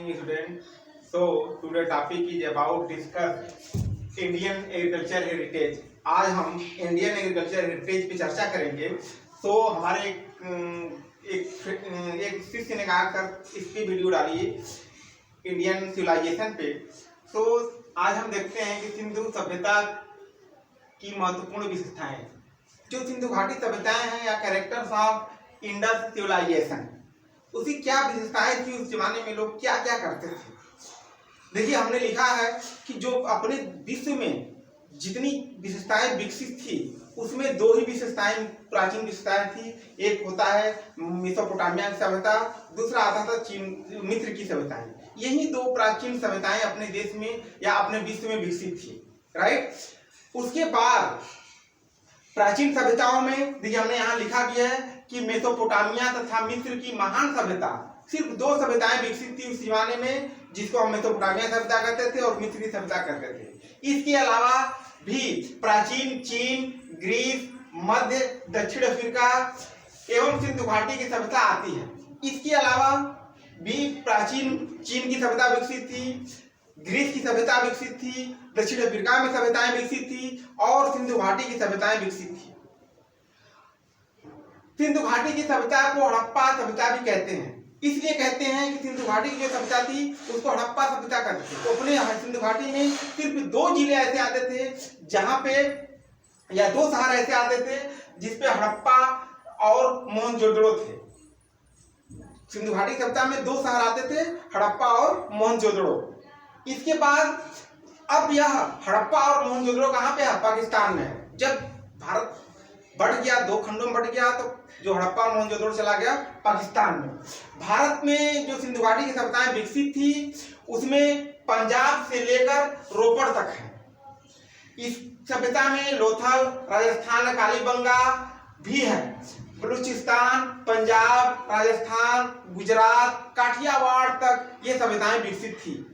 morning, student. So today topic is about discuss Indian agriculture heritage. आज हम Indian agriculture heritage पे चर्चा करेंगे। तो हमारे एक शिष्य ने कहा कर इस पे वीडियो डालिए इंडियन सिविलाइजेशन पे। तो आज हम देखते हैं कि सिंधु सभ्यता की महत्वपूर्ण विशेषताएं, जो सिंधु घाटी सभ्यताएं हैं या कैरेक्टर्स ऑफ इंडस सिविलाइजेशन, उसकी क्या विशेषताएं थी, उस जमाने में लोग क्या क्या करते थे। देखिए, हमने लिखा है कि जो अपने विश्व में जितनी विशेषताएं विकसित थी उसमें दो ही विशेषताएं प्राचीन विशेषताएं थी। एक होता है मेसोपोटामिया की सभ्यता, दूसरा आता था चीन मिस्र की सभ्यताएं। यही दो प्राचीन सभ्यताएं अपने देश में या अपने विश्व में विकसित थी, राइट। उसके बाद प्राचीन सभ्यताओं में देखिए हमने यहाँ लिखा गया है कि मेसोपोटामिया तथा मिस्र की महान सभ्यता, सिर्फ दो सभ्यताएं विकसित थी उस जमाने में, जिसको हम मेसोपोटामिया सभ्यता कहते थे और मिस्र की सभ्यता कहते थे। इसके अलावा भी प्राचीन चीन, ग्रीस, मध्य दक्षिण अफ्रीका एवं सिंधु घाटी की सभ्यता आती है। इसके अलावा भी प्राचीन चीन की सभ्यता विकसित थी, ग्रीस की सभ्यता विकसित थी, दक्षिण अफ्रीका में सभ्यताएं विकसित थी और सिंधु घाटी की सभ्यताएं विकसित थी। सिंधु घाटी की सभ्यता को हड़प्पा सभ्यता भी कहते हैं। इसलिए कहते हैं कि सिंधु घाटी की जो सभ्यता थी उसको हड़प्पा सभ्यता कहते थे। तो अपने सिंधु घाटी में सिर्फ दो जिले ऐसे आते थे जहां पे, या दो शहर ऐसे आते थे जिसपे हड़प्पा और मोहनजोदड़ो थे। सिंधु घाटी सभ्यता में दो शहर आते थे, हड़प्पा और मोहनजोदड़ो। इसके बाद अब यह हड़प्पा और मोहनजोदड़ो कहाँ पे है? पाकिस्तान में है। जब भारत बढ़ गया, दो खंडों में बढ़ गया, तो जो हड़प्पा और मोहनजोदड़ो चला गया पाकिस्तान में। भारत में जो सिंधु घाटी की सभ्यताएं विकसित थी उसमें पंजाब से लेकर रोपड़ तक है। इस सभ्यता में लोथल, राजस्थान, कालीबंगा भी है। बलूचिस्तान, पंजाब, राजस्थान, गुजरात, काठियावाड़ तक ये सभ्यताएं विकसित थी।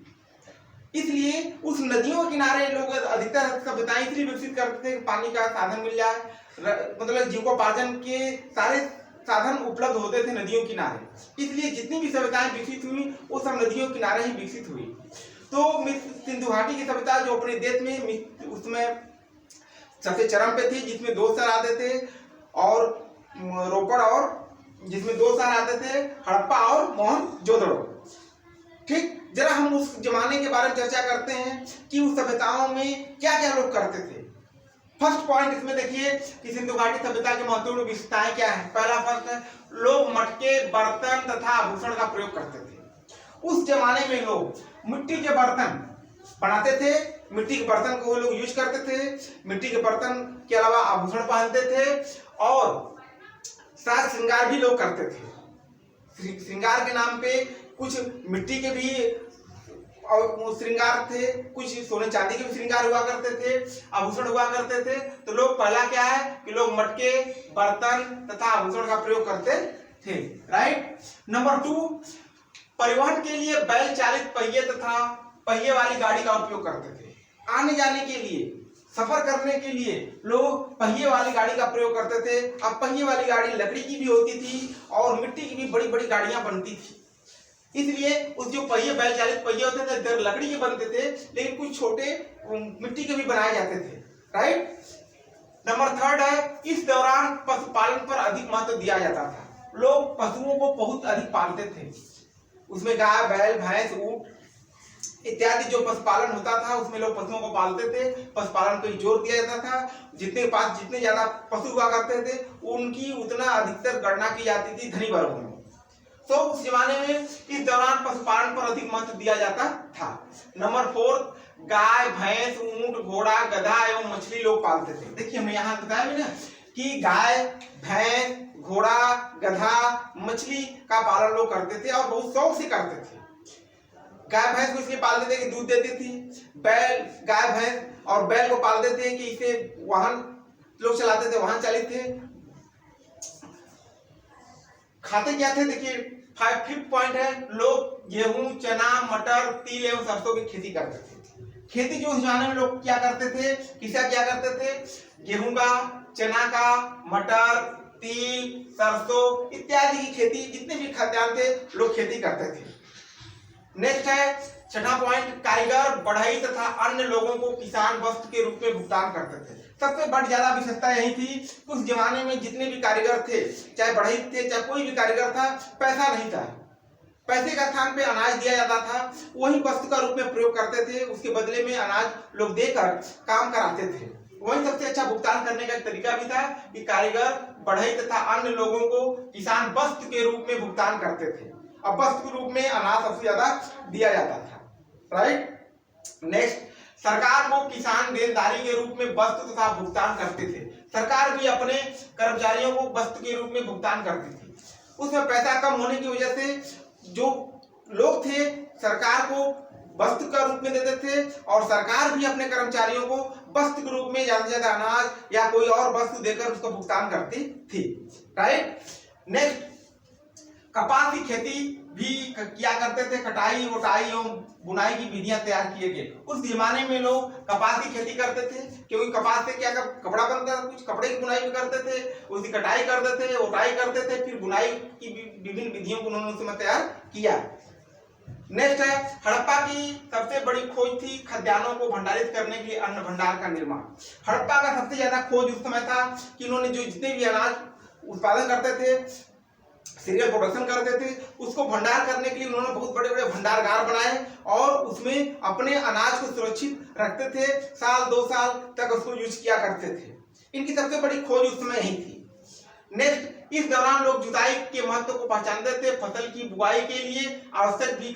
इसलिए उस नदियों के किनारे लोग अधिकतर सभ्यताएं इसलिए विकसित करते थे, पानी का साधन मिल जाए, मतलब जीविकोपार्जन के सारे साधन उपलब्ध होते थे नदियों किनारे। इसलिए जितनी भी सभ्यताएं विकसित हुई वो सब नदियों किनारे ही विकसित हुई। तो सिंधु घाटी की सभ्यता जो अपने देश में उसमें सबसे चरम पे थी, जिसमें दो शहर आते थे, और रोपड़, और जिसमें दो शहर आते थे हड़प्पा और मोहनजोदड़ो। ठीक, जरा हम उस जमाने के बारे में चर्चा करते हैं कि उस सभ्यताओं में क्या क्या लोग करते थे। फर्स्ट पॉइंट इसमें देखिए कि सिंधु घाटी सभ्यता की महत्वपूर्ण विशेषताएं क्या है। पहला फर्स्ट है, लोग मटके, बर्तन तथा आभूषण का प्रयोग करते थे। उस जमाने में लोग मिट्टी के बर्तन बनाते थे, मिट्टी के बर्तन को वो लोग यूज करते थे। मिट्टी के बर्तन के अलावा आभूषण पहनते थे और साज श्रृंगार भी लोग करते थे। श्रृंगार के नाम पे कुछ मिट्टी के भी और श्रृंगार थे, कुछ सोने चांदी के भी श्रृंगार हुआ करते थे, आभूषण हुआ करते थे। तो लोग पहला क्या है कि लोग मटके, बर्तन तथा आभूषण का प्रयोग करते थे, राइट। नंबर 2, परिवहन के लिए बैल चालित पहिए तथा पहिए वाली गाड़ी का उपयोग करते थे। आने जाने के लिए, सफर करने के लिए लोग पहिए वाली गाड़ी का प्रयोग करते थे। अब पहिए वाली गाड़ी लकड़ी की भी होती थी और मिट्टी की भी बड़ी बड़ी गाड़ियां बनती थी। इसलिए उस जो पहिए, बैल चालित पहिए होते थे लकड़ी के बनते थे, लेकिन कुछ छोटे मिट्टी के भी बनाए जाते थे, राइट। नंबर 3 है, इस दौरान पशुपालन पर अधिक महत्व दिया जाता था। लोग पशुओं को बहुत अधिक पालते थे। उसमें गाय, बैल, भैंस, ऊंट इत्यादि जो पशुपालन होता था उसमें लोग पशुओं को पालते थे। पशुपालन पर जोर दिया जाता था। जितने ज्यादा पशु हुआ करते थे उनकी उतना अधिकतर गणना की जाती थी धनी वर्गों में। तो उस जमाने में इस दौरान पशुपालन पर अधिक महत्व दिया जाता था। नंबर 4, गाय, भैंस, ऊंट, घोड़ा, गधा एवं मछली लोग पालते थे। देखिए हमने यहाँ बताया भी ना कि गाय, भैंस, घोड़ा, गधा, मछली का पालन लोग करते थे और बहुत शौक से करते थे। गाय भैंस को इसलिए पालते थे कि दूध देती थी। गाय भैंस और बैल को पालते थे कि इसे वाहन लोग चलाते थे, वाहन चालित थे। खाते क्या थे? देखिए 5th पॉइंट है, लोग गेहूं, चना, मटर, तिल एवं सरसों की खेती करते थे। खेती जो उस जमाने में लोग क्या करते थे, किसा क्या करते थे, गेहूं का, चना का, मटर, तिल, सरसों इत्यादि की खेती, जितने भी खाद्यान्न थे लोग खेती करते थे। नेक्स्ट है छठा पॉइंट, कारीगर बढ़ई तथा अन्य लोगों को किसान वस्तु के रूप में भुगतान करते थे। सबसे बड़ी ज्यादा विशेषता यही थी, उस जमाने में जितने भी कारीगर थे, चाहे बढ़ई थे चाहे कोई भी कारीगर था, पैसा नहीं था। पैसे का स्थान पे अनाज दिया जाता था, वही वस्तु का रूप में प्रयोग करते थे, उसके बदले में अनाज लोग देकर काम कराते थे। वही सबसे अच्छा भुगतान करने का एक तरीका भी था कि कारीगर बढ़ई तथा अन्य लोगों को किसान वस्तु के रूप में भुगतान करते थे। अब वस्तु के रूप में अनाज सबसे ज्यादा दिया जाता था, राइट। नेक्स्ट, सरकार को किसान देनदारी के रूप में वस्तु तथा भुगतान करते थे। सरकार भी अपने कर्मचारियों को वस्तु के रूप में भुगतान करती थी। उसमें पैसा कम होने की वजह से जो लोग थे सरकार को वस्तु का रूप में देते थे, और सरकार भी अपने कर्मचारियों को वस्तु के रूप में ज्यादा से ज्यादा अनाज या कोई और वस्तु देकर उसका भुगतान करती थी, राइट। नेक्स्ट, कपास की खेती भी किया करते थे। कटाई वटाई एवं बुनाई की विधियां तैयार किए गए। उस जमाने में लोग कपास की खेती करते थे, क्योंकि कपास से क्या कपड़ा बनता था, कुछ कपड़े की बुनाई भी करते थे, उसकी कटाई करते थे, वटाई करते थे, फिर बुनाई की विभिन्न विधियों को उन्होंने उसमें तैयार किया। नेक्स्ट है, हड़प्पा की सबसे बड़ी खोज थी खाद्यान्नों को भंडारित करने के लिए अन्न भंडार का निर्माण। हड़प्पा का सबसे ज्यादा खोज उस समय था कि उन्होंने जो जितने भी अनाज उत्पादन करते थे, सीरियल प्रोडक्शन करते थे, उसको भंडार करने के लिए उन्होंने बहुत बड़े बड़े भंडारगार बनाए और उसमें अपने अनाज को सुरक्षित रखते थे। साल 2 साल तक उसको यूज किया करते थे। इनकी सबसे बड़ी खोज उस समय यही थी। नेक्स्ट, इस दौरान लोग जुताई के महत्व को पहचानते थे। फसल की बुआई के लिए आवश्यक थी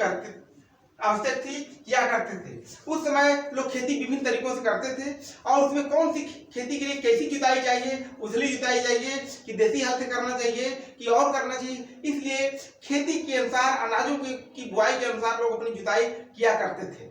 किया करते थे। उस समय लोग खेती विभिन्न तरीकों से करते थे, और उसमें कौन सी खेती के लिए कैसी जुताई चाहिए, उथली जुताई चाहिए कि देसी हल से करना चाहिए कि और करना चाहिए, इसलिए खेती के अनुसार अनाजों की बुआई के अनुसार लोग अपनी जुताई किया करते थे।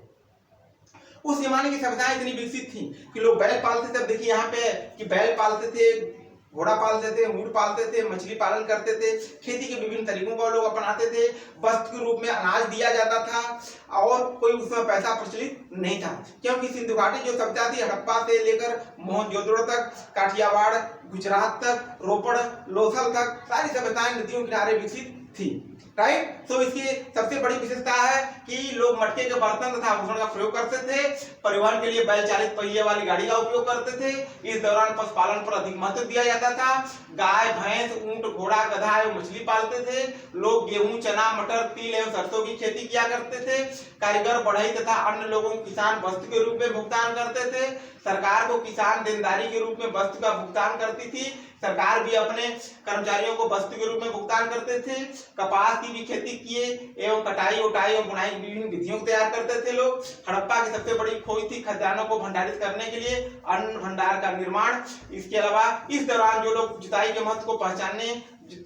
उस जमाने की सभ्यताएं इतनी विकसित थी कि लोग बैल पालते थे। अब देखिए यहाँ पे कि बैल पालते थे, घोड़ा पालते थे, ऊंट पालते थे, मछली पालन करते थे, खेती के विभिन्न तरीकों को लोग अपनाते थे। वस्तु के रूप में अनाज दिया जाता था और कोई उसमें पैसा प्रचलित नहीं था, क्योंकि सिंधु घाटी जो सभ्यता थी, हड़प्पा से लेकर मोहनजोदड़ो तक, काठियावाड़, गुजरात तक, रोपड़, लोथल तक सारी सभ्यताएं नदियों किनारे विकसित थी, राइट। तो इसकी सबसे बड़ी विशेषता है कि लोग मटके के बर्तन तथा आभूषण का प्रयोग करते थे। परिवहन के लिए बैल चालित पहिए वाली गाड़ी का उपयोग करते थे। इस दौरान पशुपालन पर अधिक महत्व दिया जाता था। गाय, भैंस, ऊंट, घोड़ा, गधा एवं मछली पालते थे। लोग गेहूं, चना, मटर, तिल एवं सरसों की खेती किया करते थे। कारीगर, बढ़ई तथा अन्य लोगों को किसान वस्तु के रूप में भुगतान करते थे। सरकार को किसान देनदारी के रूप में वस्तु का भुगतान करती थी। सरकार भी अपने कर्मचारियों को वस्तु के रूप में भुगतान करते थे। कपास की भी खेती किए एवं कटाई उटाई और बुनाई की विभिन्न विधियों को तैयार करते थे लोग। हड़प्पा की सबसे बड़ी खोज थी खाद्यान्नों को भंडारित करने के लिए अन्न भंडार का निर्माण। इसके अलावा इस दौरान जो लोग जुताई के महत्व को पहचानने,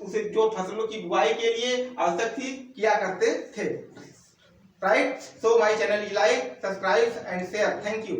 उसे जो फसलों की बुआई के लिए आवश्यक थी किया करते थे, right. So my channel is like, subscribe and share. Thank you.